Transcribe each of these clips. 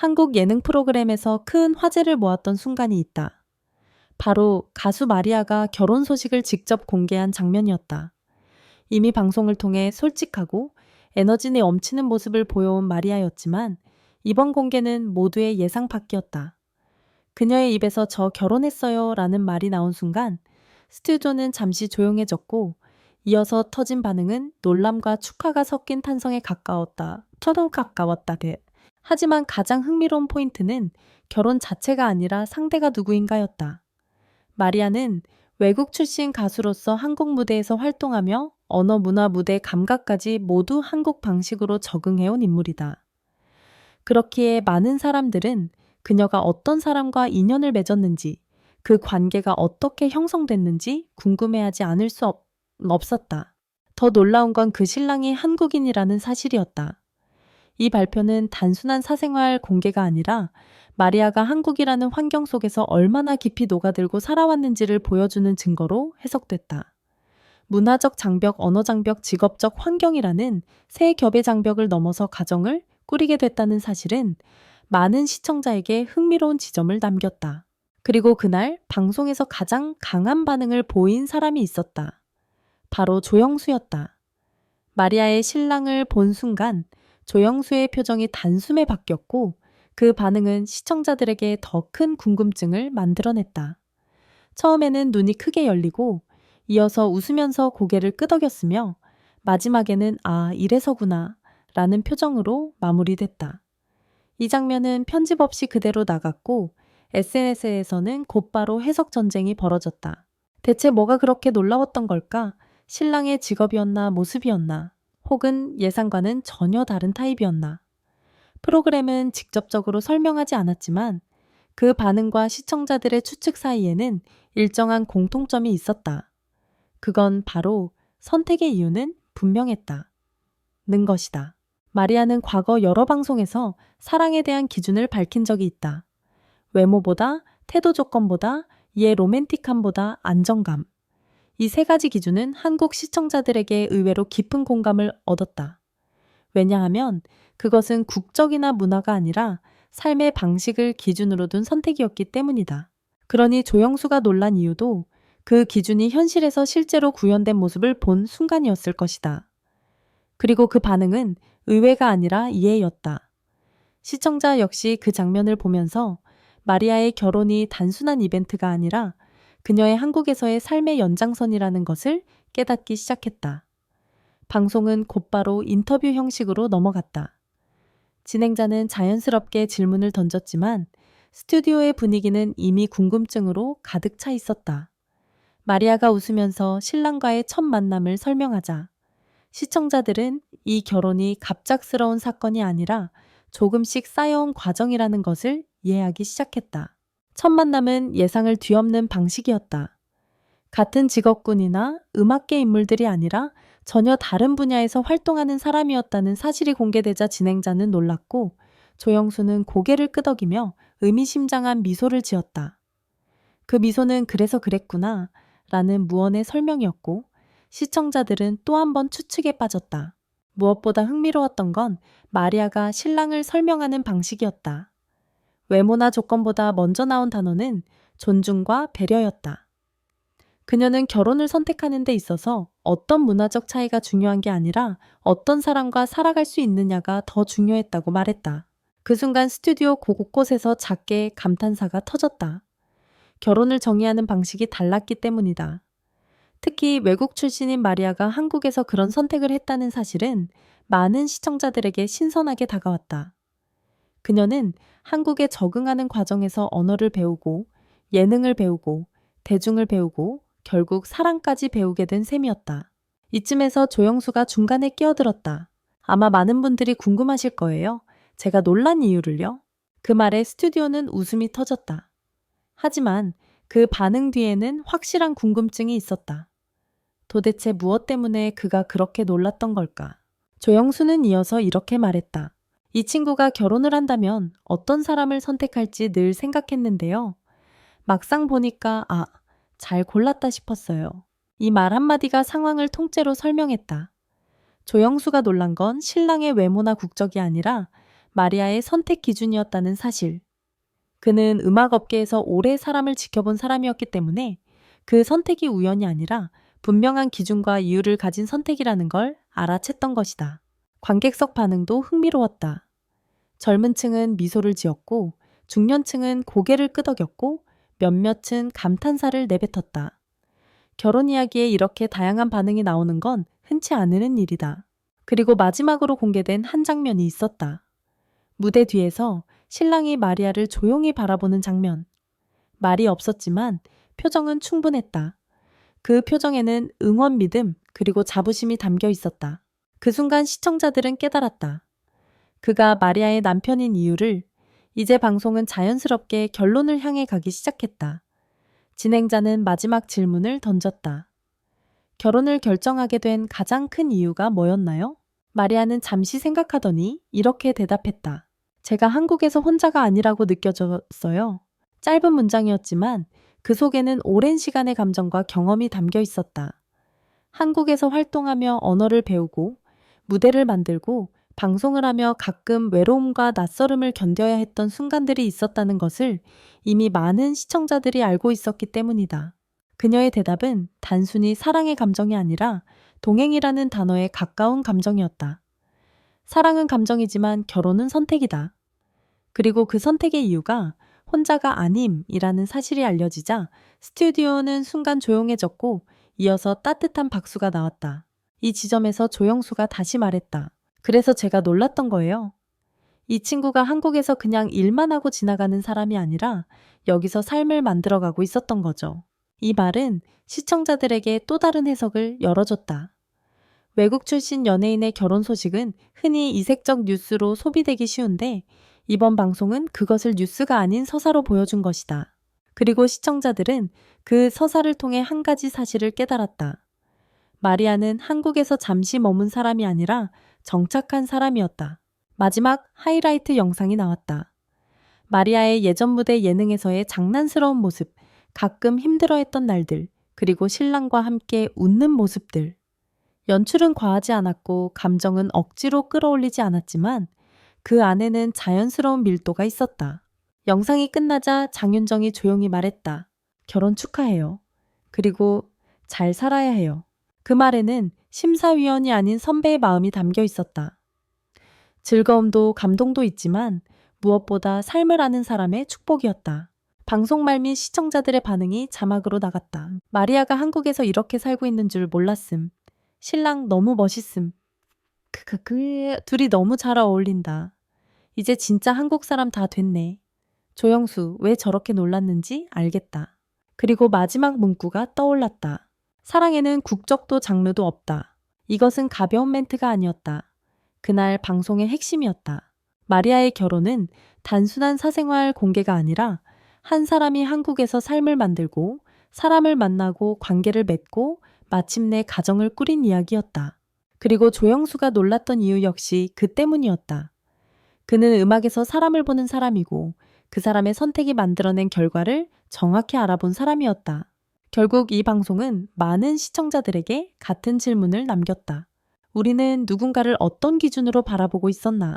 한국 예능 프로그램에서 큰 화제를 모았던 순간이 있다. 바로 가수 마리아가 결혼 소식을 직접 공개한 장면이었다. 이미 방송을 통해 솔직하고 에너지 넘치는 모습을 보여온 마리아였지만 이번 공개는 모두의 예상 밖이었다. 그녀의 입에서 저 결혼했어요 라는 말이 나온 순간 스튜디오는 잠시 조용해졌고 이어서 터진 반응은 놀람과 축하가 섞인 탄성에 가까웠다. 터더 가까웠다. 하지만 가장 흥미로운 포인트는 결혼 자체가 아니라 상대가 누구인가였다. 마리아는 외국 출신 가수로서 한국 무대에서 활동하며 언어, 문화, 무대 감각까지 모두 한국 방식으로 적응해온 인물이다. 그렇기에 많은 사람들은 그녀가 어떤 사람과 인연을 맺었는지, 그 관계가 어떻게 형성됐는지 궁금해하지 않을 수 없었다. 더 놀라운 건 그 신랑이 한국인이라는 사실이었다. 이 발표는 단순한 사생활 공개가 아니라 마리아가 한국이라는 환경 속에서 얼마나 깊이 녹아들고 살아왔는지를 보여주는 증거로 해석됐다. 문화적 장벽, 언어 장벽, 직업적 환경이라는 세 겹의 장벽을 넘어서 가정을 꾸리게 됐다는 사실은 많은 시청자에게 흥미로운 지점을 남겼다. 그리고 그날 방송에서 가장 강한 반응을 보인 사람이 있었다. 바로 조영수였다. 마리아의 신랑을 본 순간 조영수의 표정이 단숨에 바뀌었고 그 반응은 시청자들에게 더 큰 궁금증을 만들어냈다. 처음에는 눈이 크게 열리고 이어서 웃으면서 고개를 끄덕였으며 마지막에는 아, 이래서구나 라는 표정으로 마무리됐다. 이 장면은 편집 없이 그대로 나갔고 SNS에서는 곧바로 해석 전쟁이 벌어졌다. 대체 뭐가 그렇게 놀라웠던 걸까? 신랑의 직업이었나 모습이었나? 혹은 예상과는 전혀 다른 타입이었나? 프로그램은 직접적으로 설명하지 않았지만 그 반응과 시청자들의 추측 사이에는 일정한 공통점이 있었다. 그건 바로 선택의 이유는 분명했다. 는 것이다. 마리아는 과거 여러 방송에서 사랑에 대한 기준을 밝힌 적이 있다. 외모보다, 태도 조건보다, 이의 로맨틱함보다 안정감. 이 세 가지 기준은 한국 시청자들에게 의외로 깊은 공감을 얻었다. 왜냐하면 그것은 국적이나 문화가 아니라 삶의 방식을 기준으로 둔 선택이었기 때문이다. 그러니 조영수가 놀란 이유도 그 기준이 현실에서 실제로 구현된 모습을 본 순간이었을 것이다. 그리고 그 반응은 의외가 아니라 이해였다. 시청자 역시 그 장면을 보면서 마리아의 결혼이 단순한 이벤트가 아니라 그녀의 한국에서의 삶의 연장선이라는 것을 깨닫기 시작했다. 방송은 곧바로 인터뷰 형식으로 넘어갔다. 진행자는 자연스럽게 질문을 던졌지만 스튜디오의 분위기는 이미 궁금증으로 가득 차 있었다. 마리아가 웃으면서 신랑과의 첫 만남을 설명하자 시청자들은 이 결혼이 갑작스러운 사건이 아니라 조금씩 쌓여온 과정이라는 것을 이해하기 시작했다. 첫 만남은 예상을 뒤엎는 방식이었다. 같은 직업군이나 음악계 인물들이 아니라 전혀 다른 분야에서 활동하는 사람이었다는 사실이 공개되자 진행자는 놀랐고 조영수는 고개를 끄덕이며 의미심장한 미소를 지었다. 그 미소는 그래서 그랬구나 라는 무언의 설명이었고 시청자들은 또 한 번 추측에 빠졌다. 무엇보다 흥미로웠던 건 마리아가 신랑을 설명하는 방식이었다. 외모나 조건보다 먼저 나온 단어는 존중과 배려였다. 그녀는 결혼을 선택하는 데 있어서 어떤 문화적 차이가 중요한 게 아니라 어떤 사람과 살아갈 수 있느냐가 더 중요했다고 말했다. 그 순간 스튜디오 곳곳에서 작게 감탄사가 터졌다. 결혼을 정의하는 방식이 달랐기 때문이다. 특히 외국 출신인 마리아가 한국에서 그런 선택을 했다는 사실은 많은 시청자들에게 신선하게 다가왔다. 그녀는 한국에 적응하는 과정에서 언어를 배우고 예능을 배우고 대중을 배우고 결국 사랑까지 배우게 된 셈이었다. 이쯤에서 조영수가 중간에 끼어들었다. 아마 많은 분들이 궁금하실 거예요. 제가 놀란 이유를요? 그 말에 스튜디오는 웃음이 터졌다. 하지만 그 반응 뒤에는 확실한 궁금증이 있었다. 도대체 무엇 때문에 그가 그렇게 놀랐던 걸까? 조영수는 이어서 이렇게 말했다. 이 친구가 결혼을 한다면 어떤 사람을 선택할지 늘 생각했는데요. 막상 보니까 잘 골랐다 싶었어요. 이 말 한마디가 상황을 통째로 설명했다. 조영수가 놀란 건 신랑의 외모나 국적이 아니라 마리아의 선택 기준이었다는 사실. 그는 음악 업계에서 오래 사람을 지켜본 사람이었기 때문에 그 선택이 우연이 아니라 분명한 기준과 이유를 가진 선택이라는 걸 알아챘던 것이다. 관객석 반응도 흥미로웠다. 젊은 층은 미소를 지었고 중년층은 고개를 끄덕였고 몇몇은 감탄사를 내뱉었다. 결혼 이야기에 이렇게 다양한 반응이 나오는 건 흔치 않은 일이다. 그리고 마지막으로 공개된 한 장면이 있었다. 무대 뒤에서 신랑이 마리아를 조용히 바라보는 장면. 말이 없었지만 표정은 충분했다. 그 표정에는 응원 믿음 그리고 자부심이 담겨 있었다. 그 순간 시청자들은 깨달았다. 그가 마리아의 남편인 이유를. 이제 방송은 자연스럽게 결론을 향해 가기 시작했다. 진행자는 마지막 질문을 던졌다. 결혼을 결정하게 된 가장 큰 이유가 뭐였나요? 마리아는 잠시 생각하더니 이렇게 대답했다. 제가 한국에서 혼자가 아니라고 느껴졌어요. 짧은 문장이었지만 그 속에는 오랜 시간의 감정과 경험이 담겨 있었다. 한국에서 활동하며 언어를 배우고 무대를 만들고 방송을 하며 가끔 외로움과 낯설음을 견뎌야 했던 순간들이 있었다는 것을 이미 많은 시청자들이 알고 있었기 때문이다. 그녀의 대답은 단순히 사랑의 감정이 아니라 동행이라는 단어에 가까운 감정이었다. 사랑은 감정이지만 결혼은 선택이다. 그리고 그 선택의 이유가 혼자가 아님이라는 사실이 알려지자 스튜디오는 순간 조용해졌고 이어서 따뜻한 박수가 나왔다. 이 지점에서 조영수가 다시 말했다. 그래서 제가 놀랐던 거예요. 이 친구가 한국에서 그냥 일만 하고 지나가는 사람이 아니라 여기서 삶을 만들어가고 있었던 거죠. 이 말은 시청자들에게 또 다른 해석을 열어줬다. 외국 출신 연예인의 결혼 소식은 흔히 이색적 뉴스로 소비되기 쉬운데 이번 방송은 그것을 뉴스가 아닌 서사로 보여준 것이다. 그리고 시청자들은 그 서사를 통해 한 가지 사실을 깨달았다. 마리아는 한국에서 잠시 머문 사람이 아니라 정착한 사람이었다. 마지막 하이라이트 영상이 나왔다. 마리아의 예전 무대 예능에서의 장난스러운 모습, 가끔 힘들어했던 날들, 그리고 신랑과 함께 웃는 모습들. 연출은 과하지 않았고 감정은 억지로 끌어올리지 않았지만 그 안에는 자연스러운 밀도가 있었다. 영상이 끝나자 장윤정이 조용히 말했다. 결혼 축하해요. 그리고 잘 살아야 해요. 그 말에는 심사위원이 아닌 선배의 마음이 담겨 있었다. 즐거움도 감동도 있지만 무엇보다 삶을 아는 사람의 축복이었다. 방송 말 및 시청자들의 반응이 자막으로 나갔다. 마리아가 한국에서 이렇게 살고 있는 줄 몰랐음. 신랑 너무 멋있음. 둘이 너무 잘 어울린다. 이제 진짜 한국 사람 다 됐네. 조영수 왜 저렇게 놀랐는지 알겠다. 그리고 마지막 문구가 떠올랐다. 사랑에는 국적도 장르도 없다. 이것은 가벼운 멘트가 아니었다. 그날 방송의 핵심이었다. 마리아의 결혼은 단순한 사생활 공개가 아니라 한 사람이 한국에서 삶을 만들고 사람을 만나고 관계를 맺고 마침내 가정을 꾸린 이야기였다. 그리고 조영수가 놀랐던 이유 역시 그 때문이었다. 그는 음악에서 사람을 보는 사람이고 그 사람의 선택이 만들어낸 결과를 정확히 알아본 사람이었다. 결국 이 방송은 많은 시청자들에게 같은 질문을 남겼다. 우리는 누군가를 어떤 기준으로 바라보고 있었나?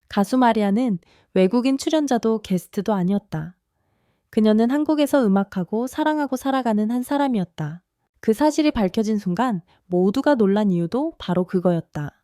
가수 마리아는 외국인 출연자도 게스트도 아니었다. 그녀는 한국에서 음악하고 사랑하고 살아가는 한 사람이었다. 그 사실이 밝혀진 순간 모두가 놀란 이유도 바로 그거였다.